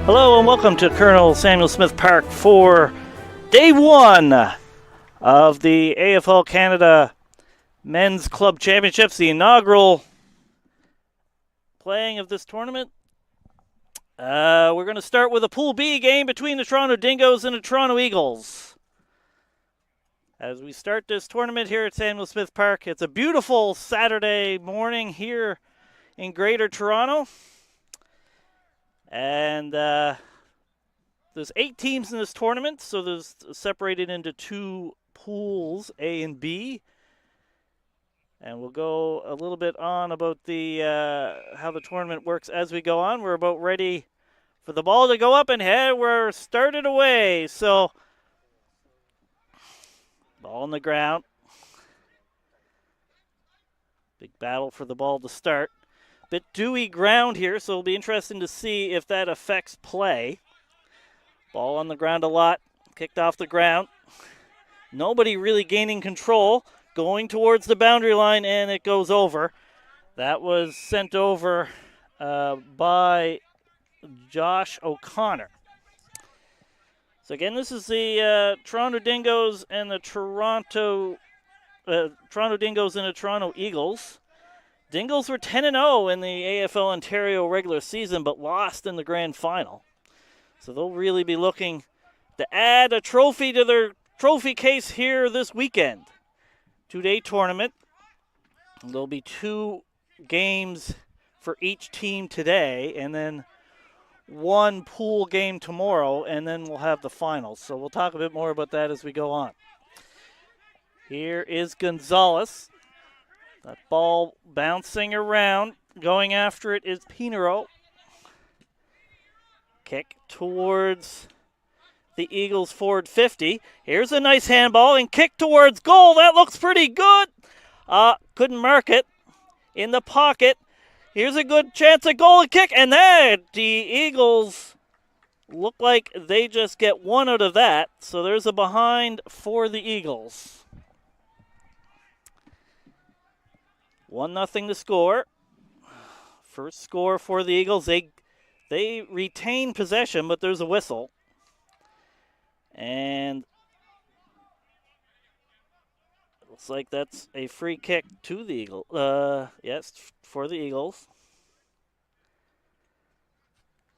Hello and welcome to Colonel Samuel Smith Park for day one of the AFL Canada Men's Club Championships, the inaugural playing of this tournament. We're going to start with a Pool B game between the Toronto Dingos and the Toronto Eagles. As we start this tournament here at Samuel Smith Park, it's a beautiful Saturday morning here in Greater Toronto. And there's 8 teams in this tournament, so there's separated into 2 pools, A and B. And we'll go a little bit on about the how the tournament works as we go on. We're about ready for the ball to go up and head. We're started away. So, ball on the ground. Big battle for the ball to start. Bit dewy ground here, so it'll be interesting to see if that affects play. Ball on the ground a lot, kicked off the ground. Nobody really gaining control, going towards the boundary line, and it goes over. That was sent over by Josh O'Connor. So again, this is the Toronto Dingos and the Toronto Dingos and the Toronto Eagles. Dingos were 10-0 in the AFL Ontario regular season, but lost in the grand final. So they'll really be looking to add a trophy to their trophy case here this weekend. 2-day tournament. There'll be 2 games for each team today, and then 1 pool game tomorrow, and then we'll have the finals. So we'll talk a bit more about that as we go on. Here is Gonzalez. That ball bouncing around. Going after it is Pinero. Kick towards the Eagles forward 50. Here's a nice handball and kick towards goal. That looks pretty good. Couldn't mark it. In the pocket. Here's a good chance at goal and kick. And then the Eagles look like they just get 1 out of that. So there's a behind for the Eagles. 1-0 to score. First score for the Eagles. They retain possession, but there's a whistle. And it looks like that's a free kick to the Eagles. Yes, for the Eagles.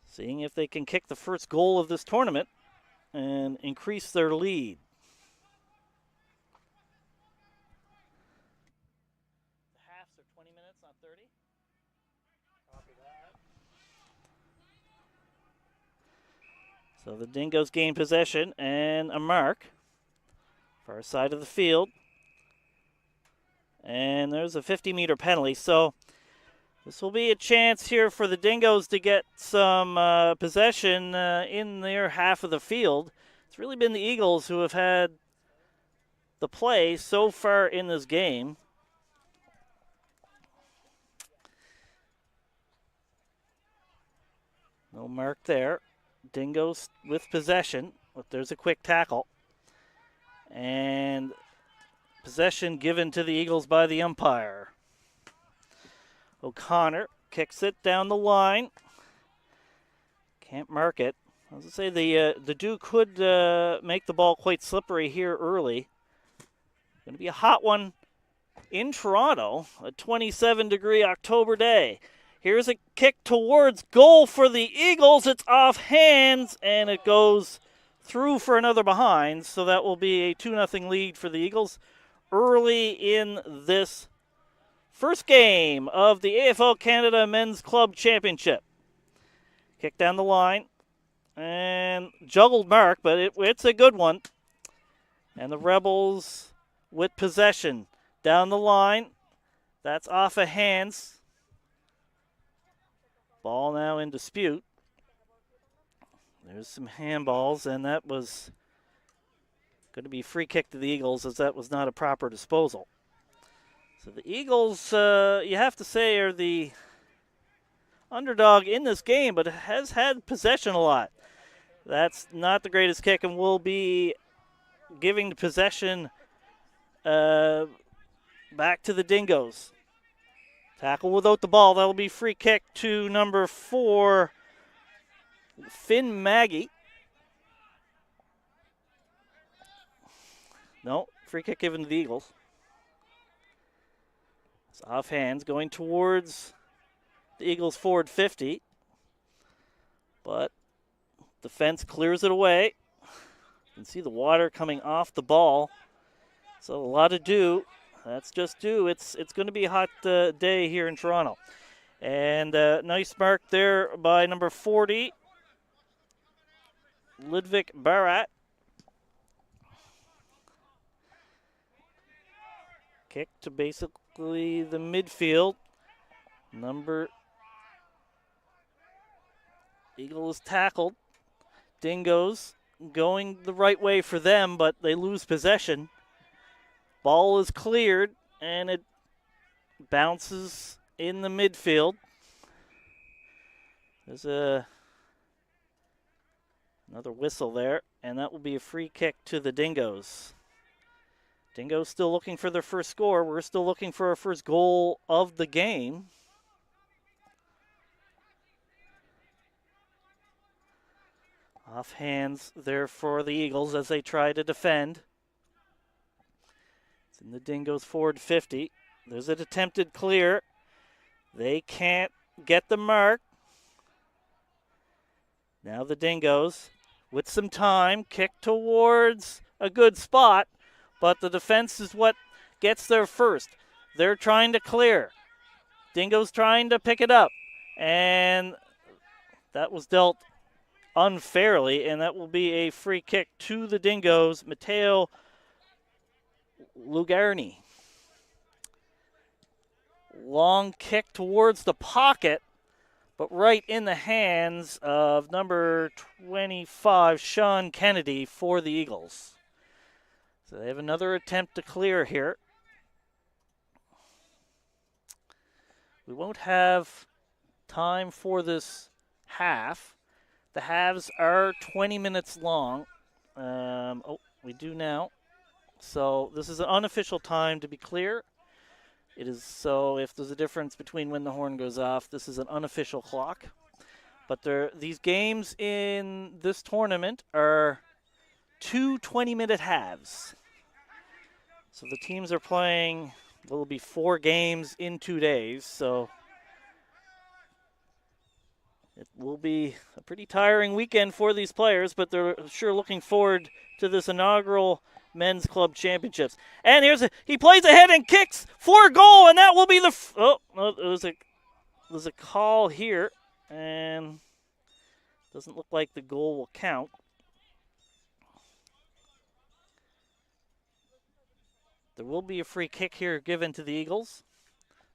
Seeing if they can kick the first goal of this tournament and increase their lead. Halves are 20 minutes, not 30. Copy that. So the Dingos gain possession and a mark. Far side of the field. And there's a 50-meter penalty. So this will be a chance here for the Dingos to get some possession in their half of the field. It's really been the Eagles who have had the play so far in this game. No mark there. Dingos with possession, but there's a quick tackle. And possession given to the Eagles by the umpire. O'Connor kicks it down the line. Can't mark it. I was going to say the Duke could make the ball quite slippery here early. Going to be a hot one in Toronto, a 27-degree October day. Here's a kick towards goal for the Eagles. It's off hands, and it goes through for another behind. So that will be a 2-0 lead for the Eagles early in this first game of the AFL Canada Men's Club Championship. Kick down the line, and juggled mark, but it's a good one. And the Rebels with possession down the line. That's off of hands. Ball now in dispute. There's some handballs, and that was going to be free kick to the Eagles, as that was not a proper disposal. So the Eagles, you have to say, are the underdog in this game, but has had possession a lot. That's not the greatest kick, and will be giving the possession back to the Dingos. Tackle without the ball. That'll be free kick to number 4, Finn Maggie. No, free kick given to the Eagles. It's off hands going towards the Eagles forward 50. But defense clears it away. You can see the water coming off the ball. So a lot of dew. That's just dew. It's going to be a hot day here in Toronto. And nice mark there by number 40, Ludwig Barat. Kick to basically the midfield. Eagle is tackled. Dingos going the right way for them, but they lose possession. Ball is cleared, and it bounces in the midfield. There's another whistle there, and that will be a free kick to the Dingos. Dingos still looking for their first score. We're still looking for our first goal of the game. Off hands there for the Eagles as they try to defend. It's in the Dingos forward 50. There's an attempted clear. They can't get the mark. Now the Dingos, with some time, kick towards a good spot, but the defense is what gets there first. They're trying to clear. Dingos trying to pick it up, and that was dealt unfairly, and that will be a free kick to the Dingos. Matteo Lugarni. Long kick towards the pocket, but right in the hands of number 25, Sean Kennedy, for the Eagles. So they have another attempt to clear here. We won't have time for this half. The halves are 20 minutes long. We do now. So this is an unofficial time, to be clear. It is, so if there's a difference between when the horn goes off, this is an unofficial clock. But these games in this tournament are 2 20-minute halves. So the teams are playing, there will be 4 games in 2 days. So it will be a pretty tiring weekend for these players, but they're sure looking forward to this inaugural Men's Club Championships. And he plays ahead and kicks for a goal, and that will be there's a call here, and doesn't look like the goal will count. There will be a free kick here given to the Eagles.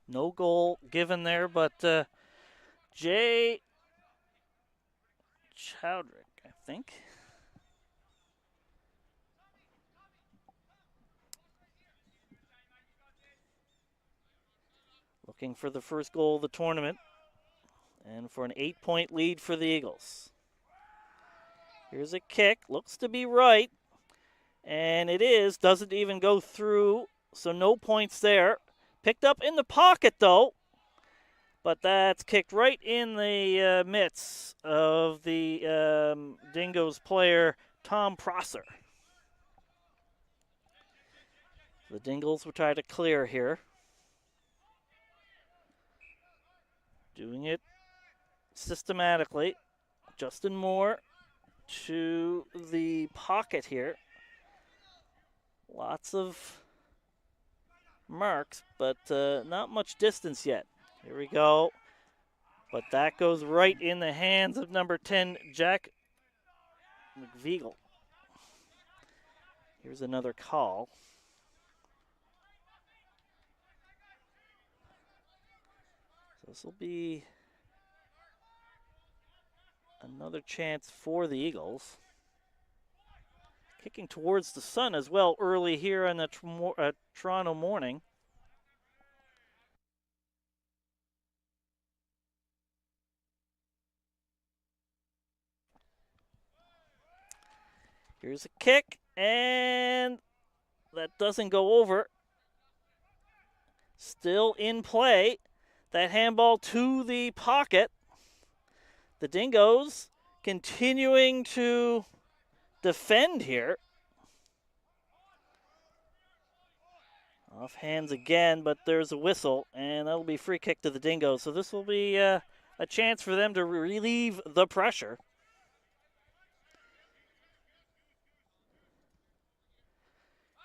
No goal given there, but Jay Chowdrick, I think. Looking for the first goal of the tournament and for an 8-point lead for the Eagles. Here's a kick, looks to be right, and it is, doesn't even go through, so no points there. Picked up in the pocket though, but that's kicked right in the midst of the Dingos player, Tom Prosser. The Dingos will try to clear here. Doing it systematically. Justin Moore to the pocket here. Lots of marks, but not much distance yet. Here we go. But that goes right in the hands of number 10, Jack McVeagle. Here's another call. This will be another chance for the Eagles. Kicking towards the sun as well early here on the Toronto morning. Here's a kick, and that doesn't go over. Still in play. That handball to the pocket. The Dingos continuing to defend here. Off hands again, but there's a whistle, and that'll be free kick to the Dingos. So this will be a chance for them to relieve the pressure.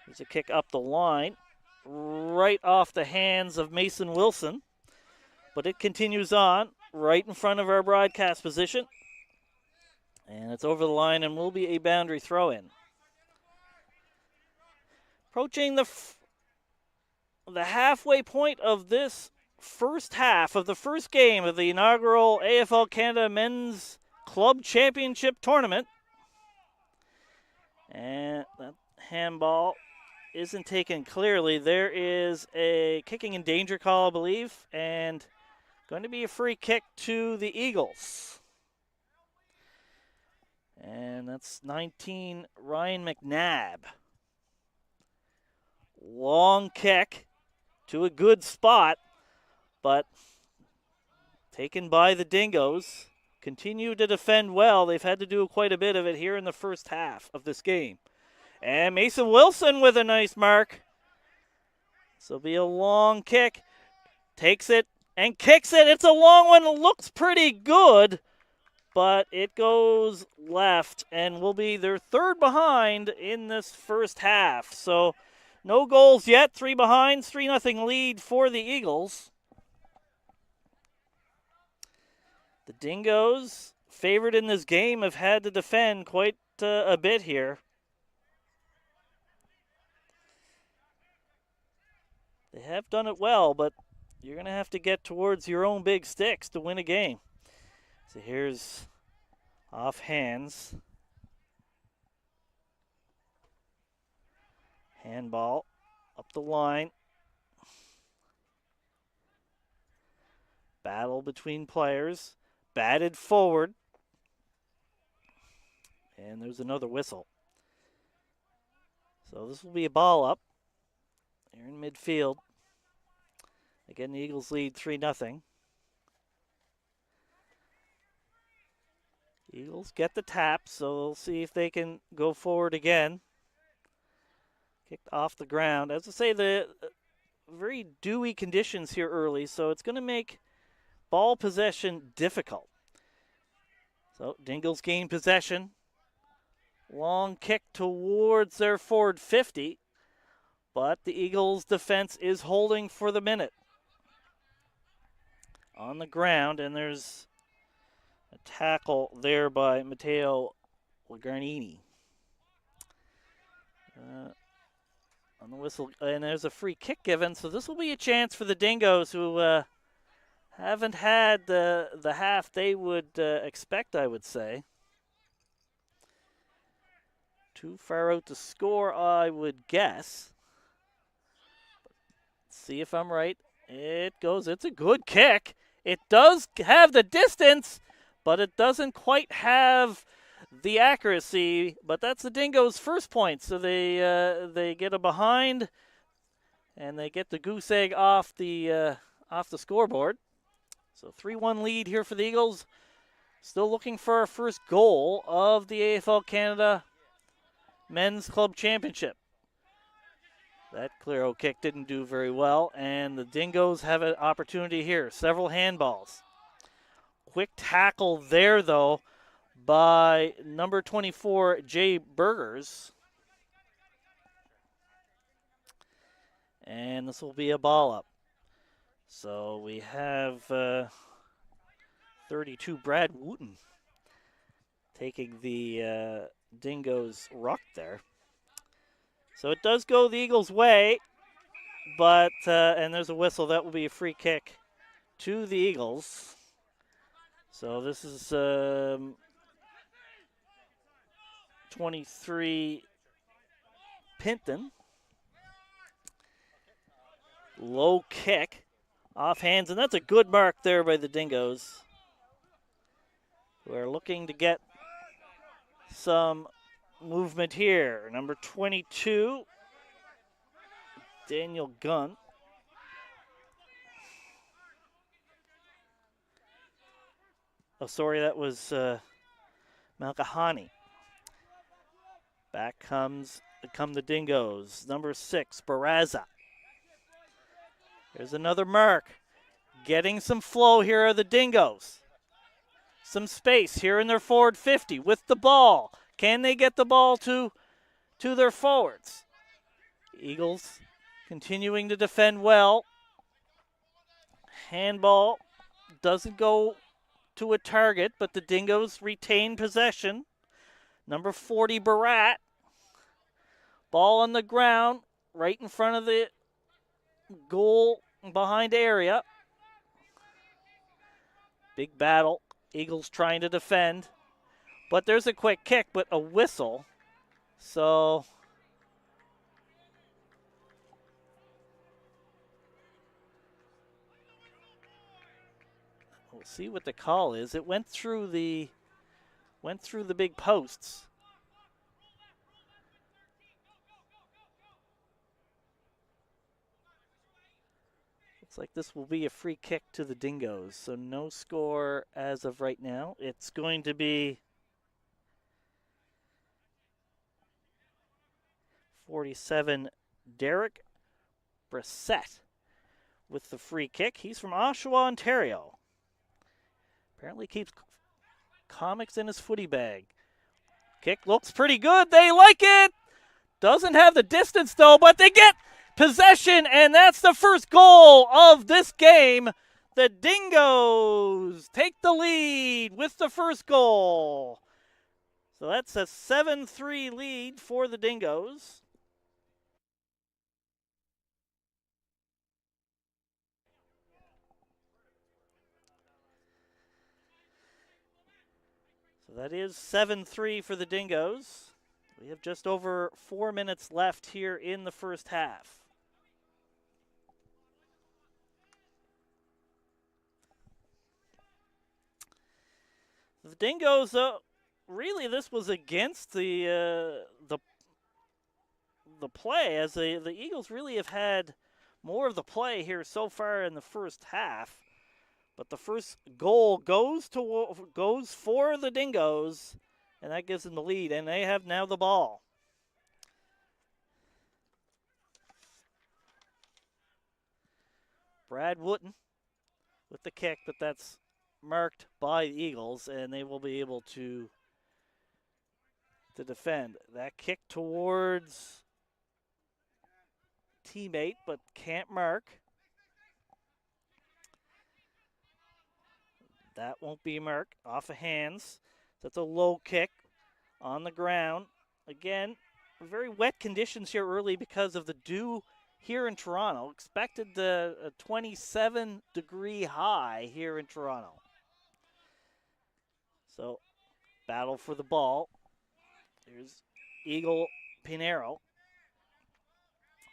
There's a kick up the line, right off the hands of Mason Wilson. But it continues on, right in front of our broadcast position. And it's over the line and will be a boundary throw-in. Approaching the halfway point of this first half of the first game of the inaugural AFL Canada Men's Club Championship Tournament. And that handball isn't taken clearly. There is a kicking in danger call, I believe, and going to be a free kick to the Eagles. And that's 19, Ryan McNabb. Long kick to a good spot, but taken by the Dingos. Continue to defend well. They've had to do quite a bit of it here in the first half of this game. And Mason Wilson with a nice mark. This will be a long kick. Takes it and kicks it. It's a long one. It looks pretty good, but it goes left and will be their third behind in this first half. So no goals yet. 3 behind, 3-0 lead for the Eagles. The Dingos, favored in this game, have had to defend quite a bit here. They have done it well, but you're going to have to get towards your own big sticks to win a game. So here's off hands. Handball up the line. Battle between players. Batted forward. And there's another whistle. So this will be a ball up. They're in midfield. Again, the Eagles lead 3-0. Eagles get the tap, so we'll see if they can go forward again. Kicked off the ground. As I say, the very dewy conditions here early, so it's going to make ball possession difficult. So Dingles gain possession. Long kick towards their forward 50, but the Eagles defense is holding for the minute. On the ground, and there's a tackle there by Matteo Lagarnini. On the whistle, and there's a free kick given, so this will be a chance for the Dingos, who haven't had the half they would expect, I would say. Too far out to score, I would guess. Let's see if I'm right. It goes. It's a good kick. It does have the distance, but it doesn't quite have the accuracy. But that's the Dingos' first point. So they get a behind, and they get the goose egg off the scoreboard. So 3-1 lead here for the Eagles. Still looking for our first goal of the AFL Canada Men's Club Championship. That clear kick didn't do very well, and the Dingos have an opportunity here. Several handballs. Quick tackle there, though, by number 24, Jay Burgers. And this will be a ball up. So we have 32, Brad Wooten, taking the Dingos ruck there. So it does go the Eagles' way, but, and there's a whistle. That will be a free kick to the Eagles. So this is 23, Pinton. Low kick, off hands, and that's a good mark there by the Dingos, who are looking to get some movement here. Number 22, Daniel Gunn. Oh, sorry, that was Malkahani. Back come the Dingos. Number 6, Barraza. There's another mark. Getting some flow here are the Dingos. Some space here in their forward 50 with the ball. Can they get the ball to their forwards? Eagles continuing to defend well. Handball doesn't go to a target, but the Dingos retain possession. Number 40, Barat. Ball on the ground, right in front of the goal behind area. Big battle. Eagles trying to defend. But there's a quick kick, but a whistle. So we'll see what the call is. It went through the big posts. Looks like this will be a free kick to the Dingos. So no score as of right now. It's going to be 47, Derek Brissett with the free kick. He's from Oshawa, Ontario. Apparently keeps comics in his footy bag. Kick looks pretty good. They like it. Doesn't have the distance though, but they get possession, and that's the first goal of this game. The Dingos take the lead with the first goal. So that's a 7-3 lead for the Dingos. So that is 7-3 for the Dingos. We have just over 4 minutes left here in the first half. The Dingos, really, this was against the play, as the Eagles really have had more of the play here so far in the first half. But the first goal goes for the Dingos, and that gives them the lead, and they have now the ball. Brad Wooten with the kick, but that's marked by the Eagles, and they will be able to defend. That kick towards teammate, but can't mark. That won't be marked. Off of hands. That's a low kick on the ground. Again, very wet conditions here early because of the dew here in Toronto. Expected a 27-degree high here in Toronto. So, battle for the ball. Here's Eagle Pinero.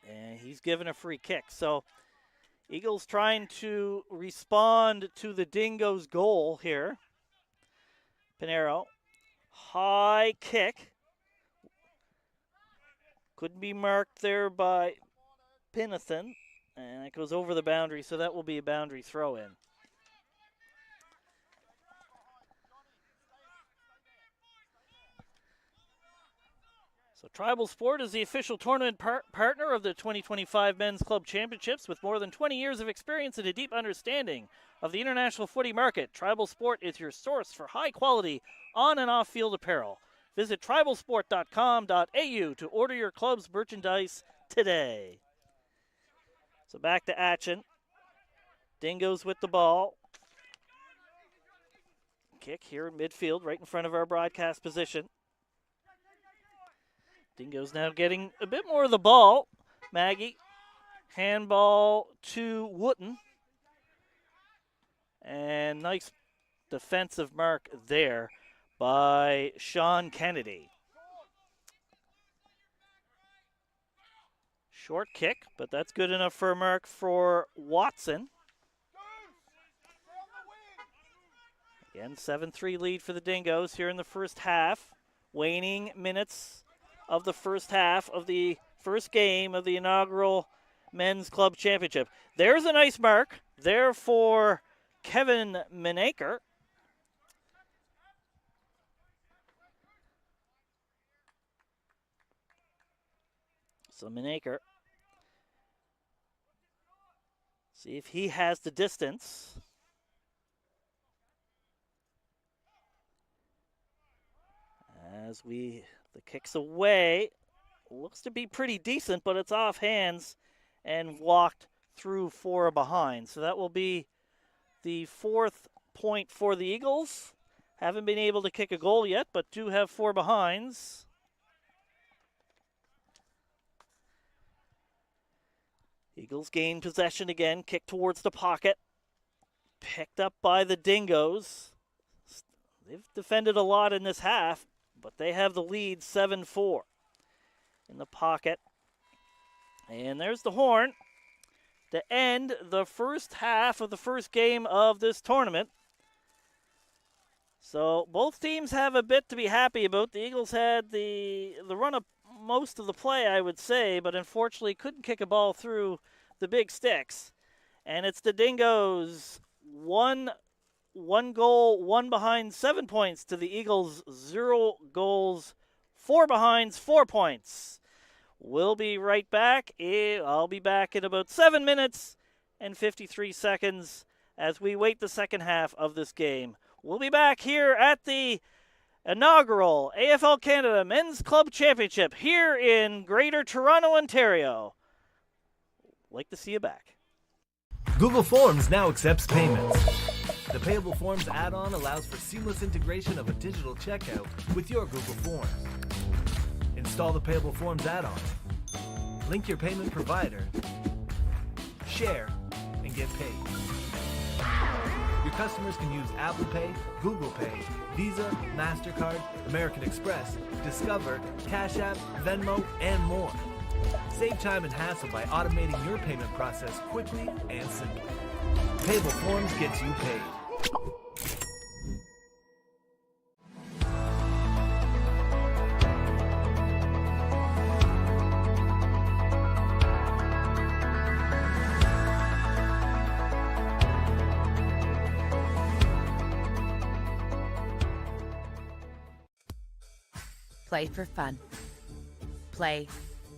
And he's given a free kick. So, Eagles trying to respond to the Dingos' goal here. Pinero. High kick. Couldn't be marked there by Pinathan. And it goes over the boundary, so that will be a boundary throw-in. So Tribal Sport is the official tournament partner of the 2025 Men's Club Championships. With more than 20 years of experience and a deep understanding of the international footy market, Tribal Sport is your source for high-quality on- and off-field apparel. Visit tribalsport.com.au to order your club's merchandise today. So back to action. Dingos with the ball. Kick here in midfield, right in front of our broadcast position. Dingos now getting a bit more of the ball. Maggie, handball to Wooten. And nice defensive mark there by Sean Kennedy. Short kick, but that's good enough for a mark for Watson. Again, 7-3 lead for the Dingos here in the first half. Waning minutes of the first half of the first game of the inaugural Men's Club Championship. There's a nice mark there for Kevin Menaker. So Manaker. See if he has the distance. The kick's away. Looks to be pretty decent, but it's off hands and walked through 4 behind. So that will be the 4th point for the Eagles. Haven't been able to kick a goal yet, but do have 4 behinds. Eagles gain possession again, kick towards the pocket. Picked up by the Dingos. They've defended a lot in this half, but they have the lead 7-4 in the pocket. And there's the horn to end the first half of the first game of this tournament. So both teams have a bit to be happy about. The Eagles had the run of most of the play, I would say, but unfortunately couldn't kick a ball through the big sticks. And it's the Dingos one goal, 1 behind, 7 points to the Eagles, 0 goals, 4 behinds, 4 points. We'll be right back. I'll be back in about 7 minutes and 53 seconds as we wait the second half of this game. We'll be back here at the inaugural AFL Canada Men's Club Championship here in Greater Toronto, Ontario. Like to see you back. Google Forms now accepts payments. The Payable Forms add-on allows for seamless integration of a digital checkout with your Google Forms. Install the Payable Forms add-on, link your payment provider, share, and get paid. Your customers can use Apple Pay, Google Pay, Visa, MasterCard, American Express, Discover, Cash App, Venmo, and more. Save time and hassle by automating your payment process quickly and simply. Payable Forms gets you paid. Play for fun. Play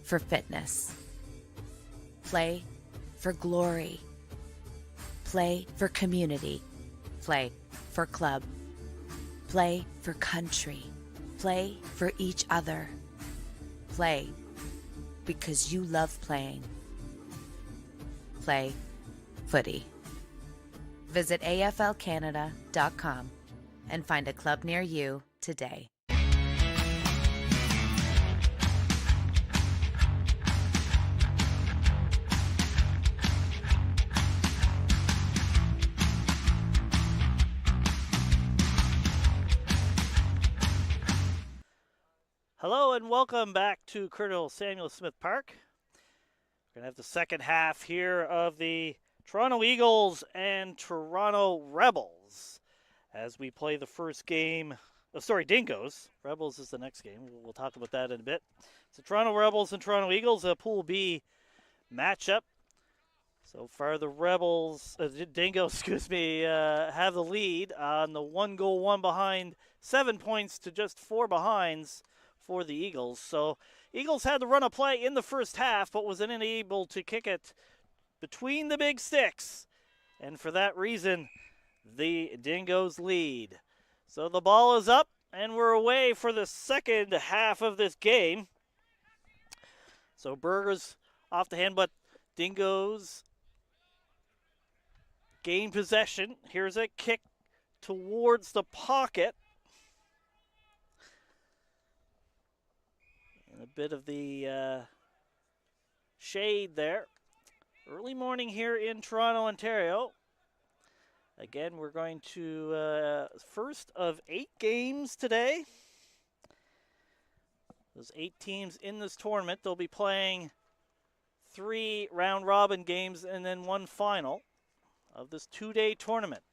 for fitness. Play for glory. Play for community. Play for club. Play for country. Play for each other. Play because you love playing. Play footy. Visit AFLCanada.com and find a club near you today. Hello and welcome back to Colonel Samuel Smith Park. We're going to have the second half here of the Toronto Eagles and Toronto Rebels as we play the first game. Dingos. Rebels is the next game. We'll talk about that in a bit. So Toronto Rebels and Toronto Eagles, a Pool B matchup. So far the Dingos, have the lead on the 1 goal, 1 behind, 7 points to just 4 behinds for the Eagles. So Eagles had the run of play in the first half, but was unable to kick it between the big sticks. And for that reason, the Dingos lead. So the ball is up, and we're away for the second half of this game. So Berger's off the hand, but Dingos gain possession. Here's a kick towards the pocket. And a bit of the shade there. Early morning here in Toronto, Ontario. Again, we're going to first of 8 games today. There's 8 teams in this tournament. They'll be playing 3 round-robin games and then 1 final of this 2-day tournament.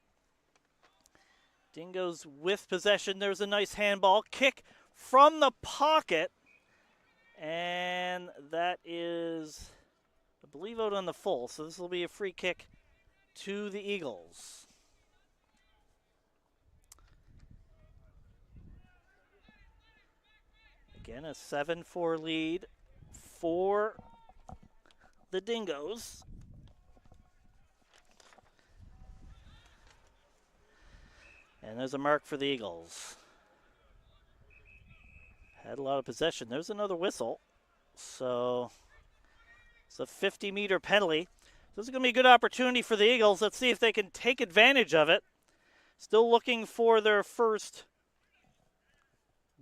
Dingos with possession. There's a nice handball. Kick from the pocket. And that is, I believe, out on the full. So this will be a free kick to the Eagles. Again, a 7-4 lead for the Dingos. And there's a mark for the Eagles. Had a lot of possession. There's another whistle. So it's a 50-meter penalty. This is going to be a good opportunity for the Eagles. Let's see if they can take advantage of it. Still looking for their first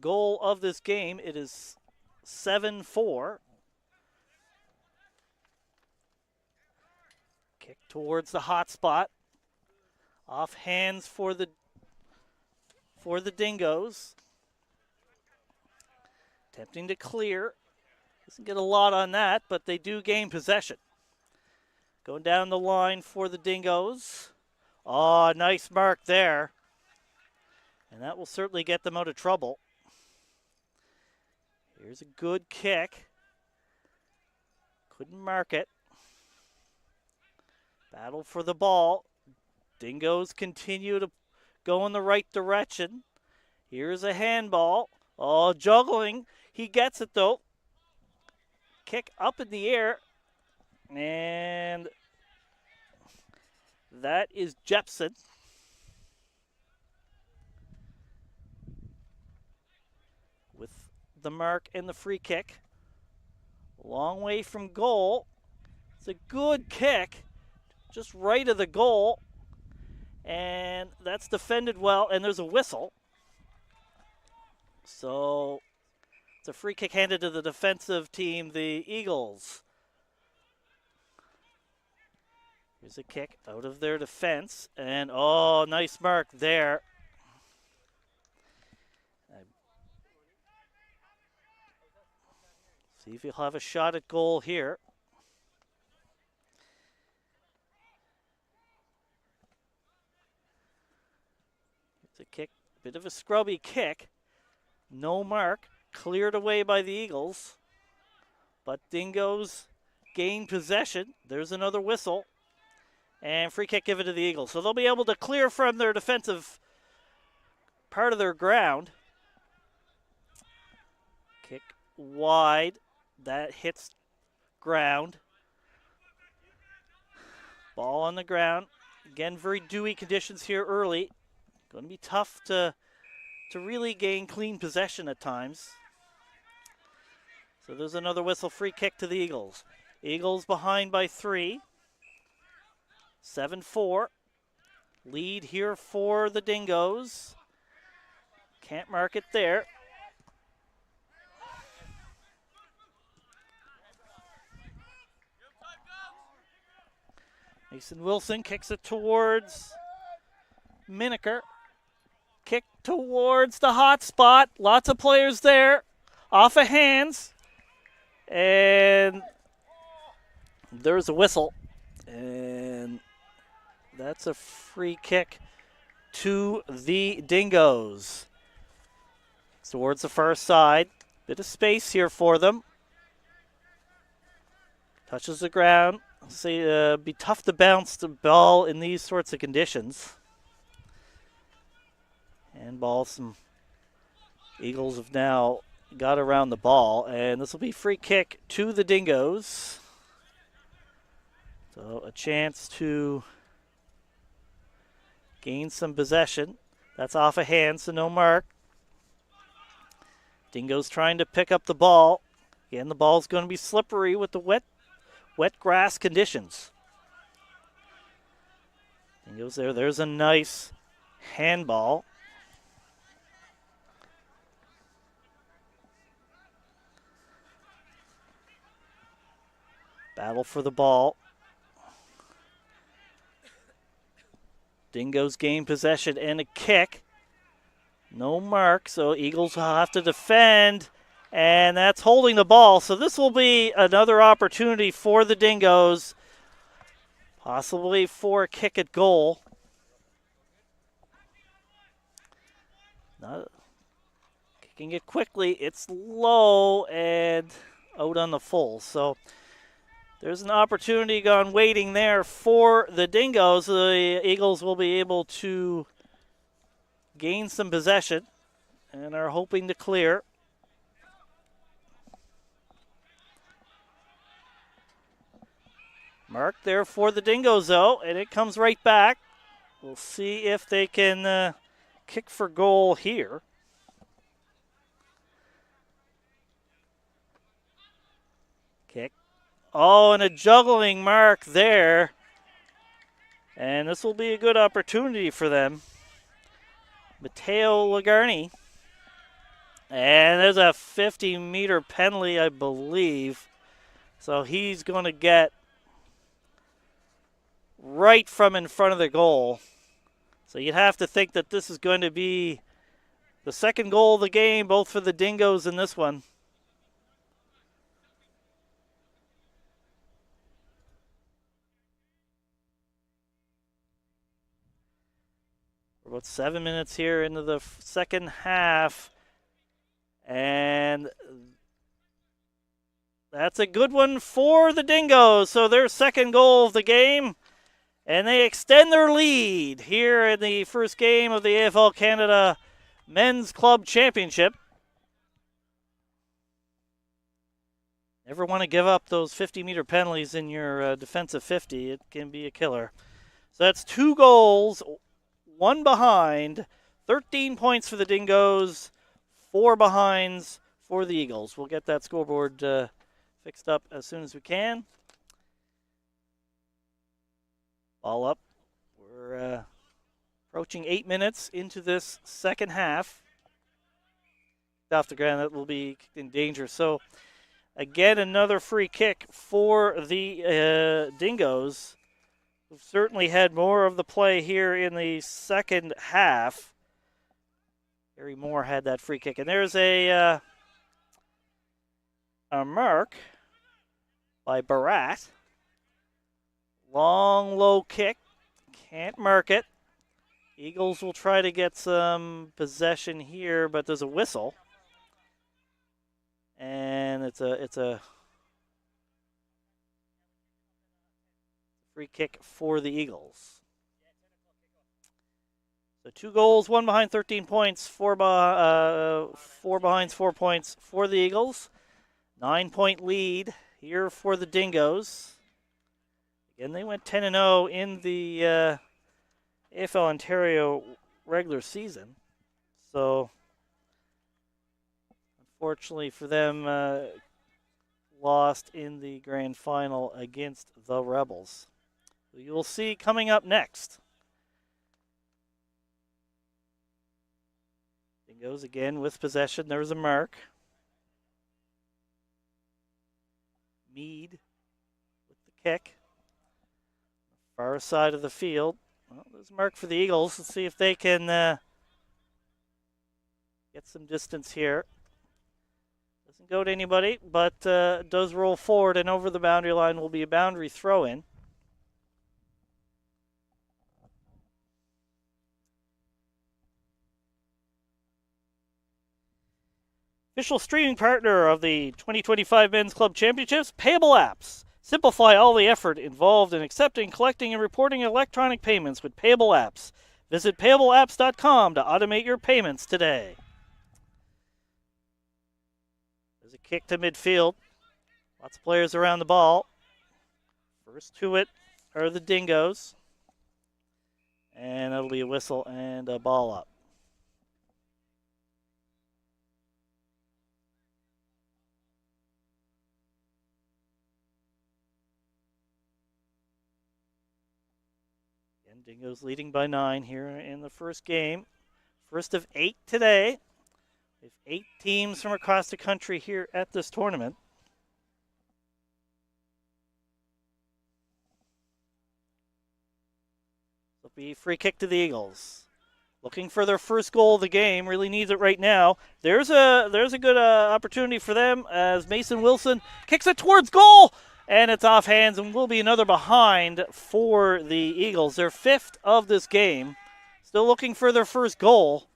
goal of this game. It is 7-4. Kick towards the hot spot. Off hands for the Dingos. Attempting to clear. Doesn't get a lot on that, but they do gain possession. Going down the line for the Dingos. Oh, nice mark there. And that will certainly get them out of trouble. Here's a good kick. Couldn't mark it. Battle for the ball. Dingos continue to go in the right direction. Here's a handball. Oh, juggling. He gets it though. Kick up in the air. And that is Jepson. With the mark and the free kick. Long way from goal. It's a good kick. Just right of the goal. And that's defended well. And there's a whistle. So it's a free kick handed to the defensive team, the Eagles. Here's a kick out of their defense. And, oh, nice mark there. See if he'll have a shot at goal here. It's a kick, bit of a scrubby kick. No mark. Cleared away by the Eagles. But Dingos gain possession. There's another whistle. And free kick given to the Eagles. So they'll be able to clear from their defensive part of their ground. Kick wide. That hits ground. Ball on the ground. Again, very dewy conditions here early. Going to be tough to really gain clean possession at times. So there's another whistle, free kick to the Eagles. Eagles behind by 3. 7-4. Lead here for the Dingos. Can't mark it there. Mason Wilson kicks it towards Miniker. Kick towards the hot spot. Lots of players there. Off of hands. And there's a whistle. And that's a free kick to the Dingos. Towards the far side. Bit of space here for them. Touches the ground. See, be tough to bounce the ball in these sorts of conditions. And some Eagles have now got around the ball, and this will be free kick to the Dingos. So a chance to gain some possession. That's off a hand, so no mark. Dingos trying to pick up the ball. Again, the ball's going to be slippery with the wet grass conditions. Dingos there. There's a nice handball. Battle for the ball. Dingos gain possession and a kick. No mark, so Eagles will have to defend. And that's holding the ball. So this will be another opportunity for the Dingos. Possibly for a kick at goal. Kicking it quickly. It's low and out on the full. So there's an opportunity gone waiting there for the Dingos. The Eagles will be able to gain some possession and are hoping to clear. Mark there for the Dingos, though, and it comes right back. We'll see if they can kick for goal here. Kick. Oh, and a juggling mark there. And this will be a good opportunity for them. Matteo Lagarni. And there's a 50-meter penalty, I believe. So he's going to get right from in front of the goal. So you'd have to think that this is going to be the second goal of the game, both for the Dingos in this one. We're about 7 minutes here into the second half. And that's a good one for the Dingos. So their second goal of the game. And they extend their lead here in the first game of the AFL Canada Men's Club Championship. Never want to give up those 50-meter penalties in your defensive 50. It can be a killer. So that's 2 goals, 1 behind, 13 points for the Dingos, 4 behinds for the Eagles. We'll get that scoreboard fixed up as soon as we can. Ball up. We're approaching 8 minutes into this second half. Off the ground, that will be in danger. So, again, another free kick for the Dingos, who've certainly had more of the play here in the second half. Harry Moore had that free kick. And there's a mark by Barat. Long, low kick. Can't mark it. Eagles will try to get some possession here, but there's a whistle. And it's a free kick for the Eagles. So 2 goals, 1 behind, 13 points, 4 behinds, 4 points for the Eagles. 9-point lead here for the Dingos. Again, they went 10-0 in the AFL Ontario regular season. So, unfortunately for them, lost in the grand final against the Rebels. You'll see coming up next. Dingos again with possession. There's a mark. Mead with the kick. Far side of the field. Well, there's a mark for the Eagles. Let's see if they can get some distance here. Doesn't go to anybody, but does roll forward, and over the boundary line will be a boundary throw-in. Official streaming partner of the 2025 Men's Club Championships, Payable Apps. Simplify all the effort involved in accepting, collecting, and reporting electronic payments with Payable Apps. Visit payableapps.com to automate your payments today. There's a kick to midfield. Lots of players around the ball. First to it are the Dingos. And that'll be a whistle and a ball up. Dingos leading by 9 here in the first game. First of 8 today. We have 8 teams from across the country here at this tournament. It'll be free kick to the Eagles. Looking for their first goal of the game. Really needs it right now. There's a good opportunity for them as Mason Wilson kicks it towards goal. And it's off hands and will be another behind for the Eagles. Their 5th of this game. Still looking for their first goal.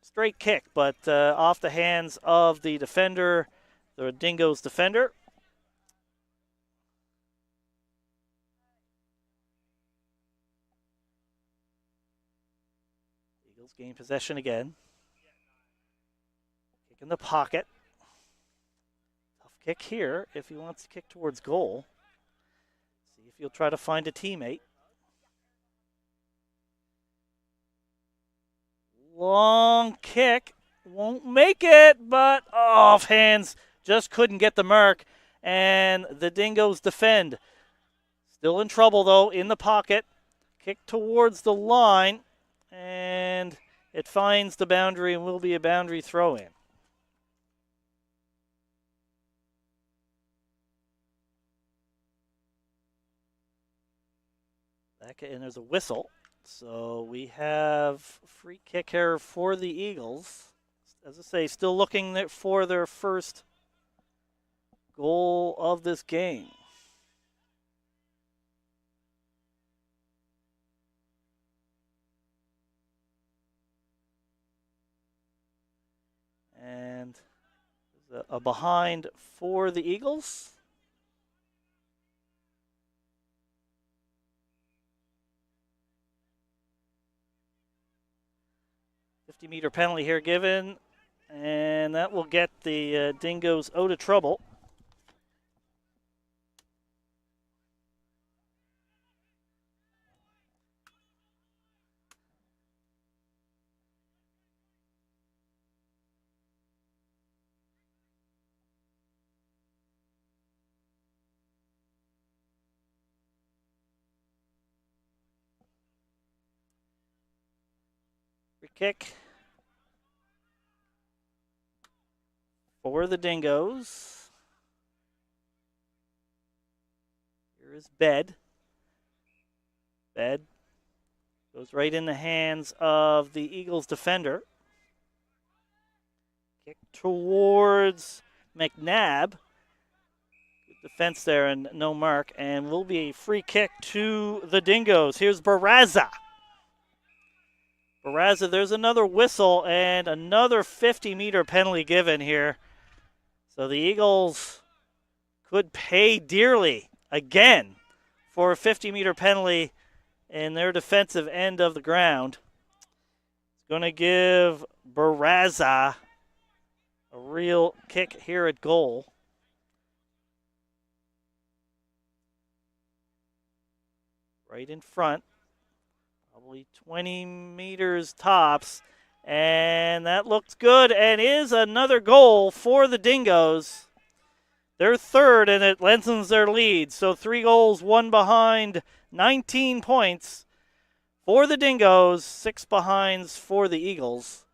Straight kick, but off the hands of the defender, the Dingos defender. Eagles gain possession again. Kick in the pocket. kick here if he wants to kick towards goal. See if he'll try to find a teammate. Long kick. Won't make it, but off hands. Just couldn't get the mark. And the Dingos defend. Still in trouble, though, in the pocket. Kick towards the line. And it finds the boundary and will be a boundary throw-in. And there's a whistle. So we have free kick here for the Eagles. As I say, still looking for their first goal of this game. And a behind for the Eagles. 50-meter penalty here given, and that will get the Dingos out of trouble. Free kick for the Dingos. Here is Bed. Bed goes right in the hands of the Eagles defender. Kick towards McNabb. Good defense there and no mark. And will be a free kick to the Dingos. Here's Barraza. Barraza, there's another whistle and another 50-meter penalty given here. So the Eagles could pay dearly again for a 50-meter penalty in their defensive end of the ground. It's going to give Barraza a real kick here at goal. Right in front. Probably 20 meters tops. And that looks good and is another goal for the Dingos. They're third and it lengthens their lead. So 3 goals, 1 behind, 19 points for the Dingos, 6 behinds for the Eagles.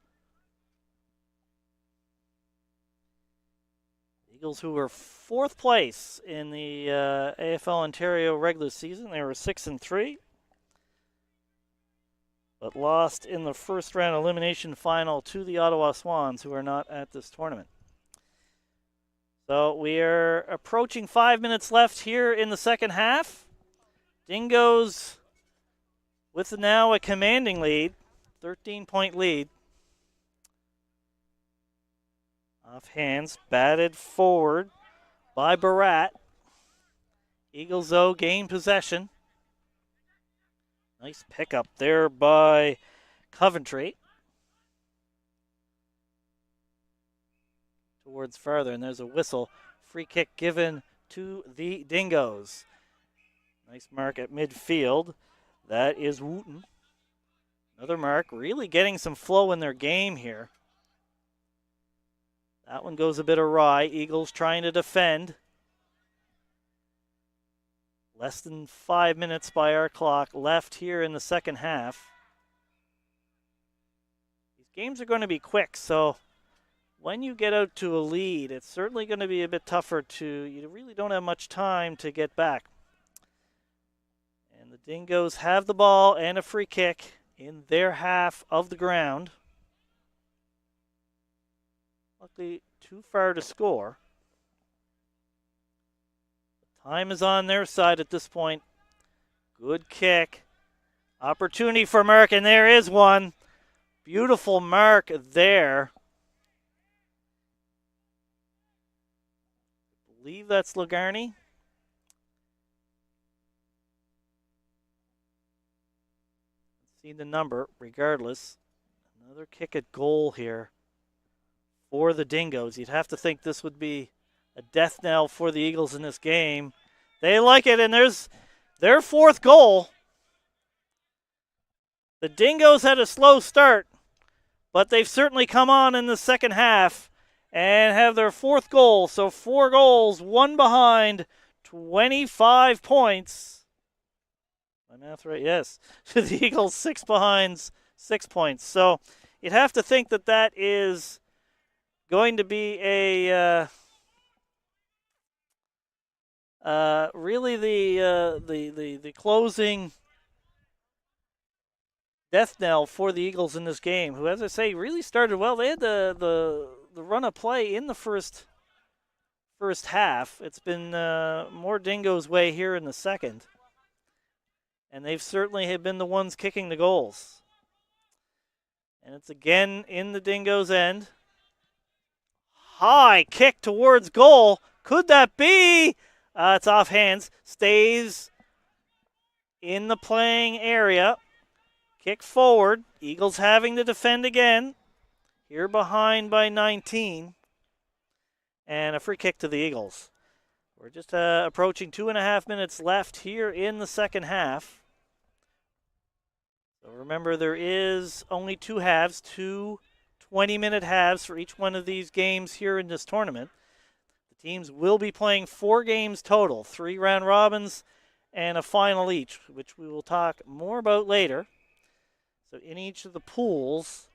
Eagles, who were 4th place in the AFL Ontario regular season. They were 6-3. But lost in the first round elimination final to the Ottawa Swans, who are not at this tournament. So we are approaching 5 minutes left here in the second half. Dingos with now a commanding lead, 13-point lead. Off hands, batted forward by Barat. Eagles, though, gain possession. Nice pickup there by Coventry. Towards farther, and there's a whistle. Free kick given to the Dingos. Nice mark at midfield. That is Wooten. Another mark, really getting some flow in their game here. That one goes a bit awry. Eagles trying to defend. Less than 5 minutes by our clock left here in the second half. These games are going to be quick, so when you get out to a lead, it's certainly going to be a bit tougher you really don't have much time to get back. And the Dingos have the ball and a free kick in their half of the ground. Luckily, too far to score. Time is on their side at this point. Good kick. Opportunity for mark, and there is one. Beautiful mark there. I believe that's Lagarni. See the number, regardless. Another kick at goal here for the Dingos. You'd have to think this would be a death knell for the Eagles in this game. They like it, and there's their fourth goal. The Dingos had a slow start, but they've certainly come on in the second half and have their fourth goal. So 4 goals, 1 behind, 25 points. My math right? Yes. The Eagles 6 behind, 6 points. So you'd have to think that that is going to be a really the closing death knell for the Eagles in this game, who, as I say, really started well. They had the run of play in the first half. It's been more Dingo's way here in the second, and they've certainly have been the ones kicking the goals. And it's again in the Dingo's end. High kick towards goal. Could that be? It's off hands. Stays in the playing area. Kick forward. Eagles having to defend again. Here behind by 19. And a free kick to the Eagles. We're just approaching 2.5 minutes left here in the second half. So remember, there is only 2 halves, 2 20-minute halves for each one of these games here in this tournament. The teams will be playing 4 games total, 3 round robins and a final each, which we will talk more about later. So in each of the pools,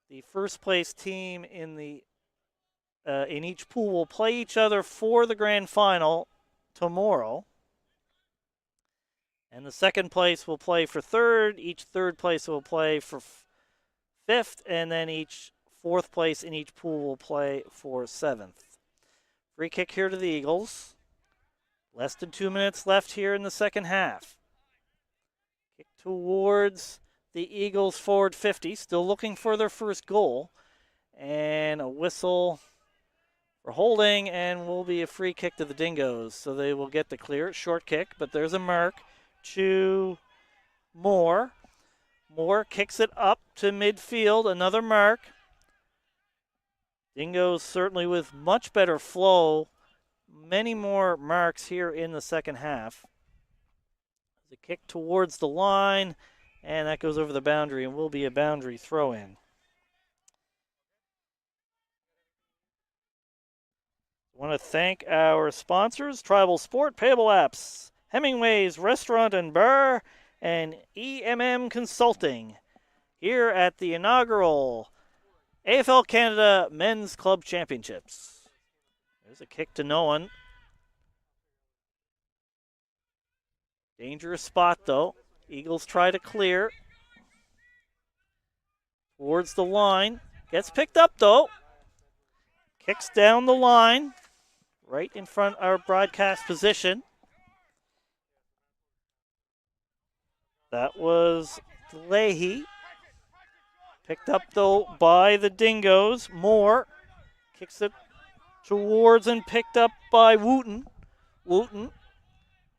the first place team in each pool will play each other for the grand final tomorrow. And the second place will play for third. Each third place will play for fifth, and then each fourth place in each pool will play for seventh. Free kick here to the Eagles. Less than 2 minutes left here in the second half. Kick towards the Eagles forward 50, still looking for their first goal. And a whistle for holding, and will be a free kick to the Dingos. So they will get the clear. Short kick, but there's a mark to Moore. Moore kicks it up to midfield. Another mark. Dingos certainly with much better flow. Many more marks here in the second half. The kick towards the line, and that goes over the boundary and will be a boundary throw-in. I want to thank our sponsors, Tribal Sport, Payable Apps, Hemingway's Restaurant and Bar, and EMM Consulting here at the inaugural AFL Canada Men's Club Championships. There's a kick to no one. Dangerous spot, though. Eagles try to clear. Towards the line. Gets picked up, though. Kicks down the line. Right in front of our broadcast position. That was Leahy. Picked up, though, by the Dingos. Moore kicks it towards and picked up by Wooten. Wooten.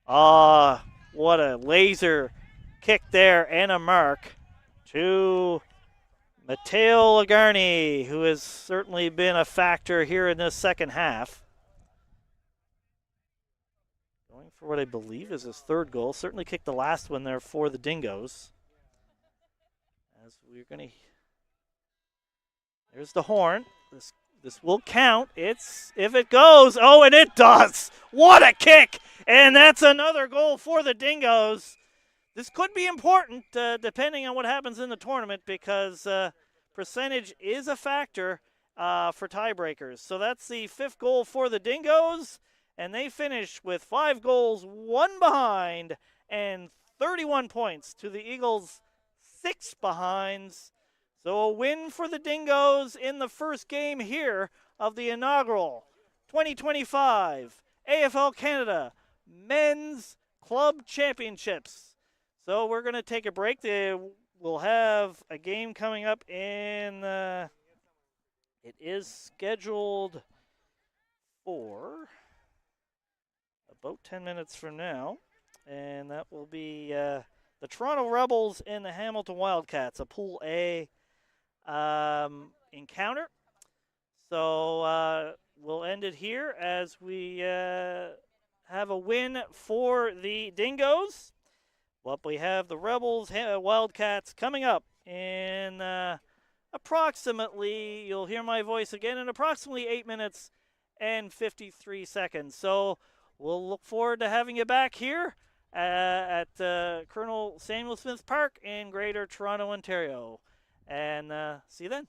What a laser kick there and a mark to Matteo Lagarni, who has certainly been a factor here in this second half. Going for what I believe is his third goal. Certainly kicked the last one there for the Dingos. As we're going to... There's the horn. This will count. If it goes. Oh, and it does. What a kick. And that's another goal for the Dingos. This could be important depending on what happens in the tournament, because percentage is a factor for tiebreakers. So that's the 5th goal for the Dingos, and they finish with 5 goals, 1 behind, and 31 points to the Eagles' 6 behinds. So a win for the Dingos in the first game here of the inaugural 2025 AFL Canada Men's Club Championships. So we're going to take a break. We'll have a game coming up in, it is scheduled for about 10 minutes from now. And that will be the Toronto Rebels and the Hamilton Wildcats, a Pool A encounter. So we'll end it here as we have a win for the Dingos. But we have the Rebels Wildcats coming up in approximately, you'll hear my voice again, in approximately 8 minutes and 53 seconds. So we'll look forward to having you back here at Colonel Samuel Smith Park in Greater Toronto, Ontario. And see you then.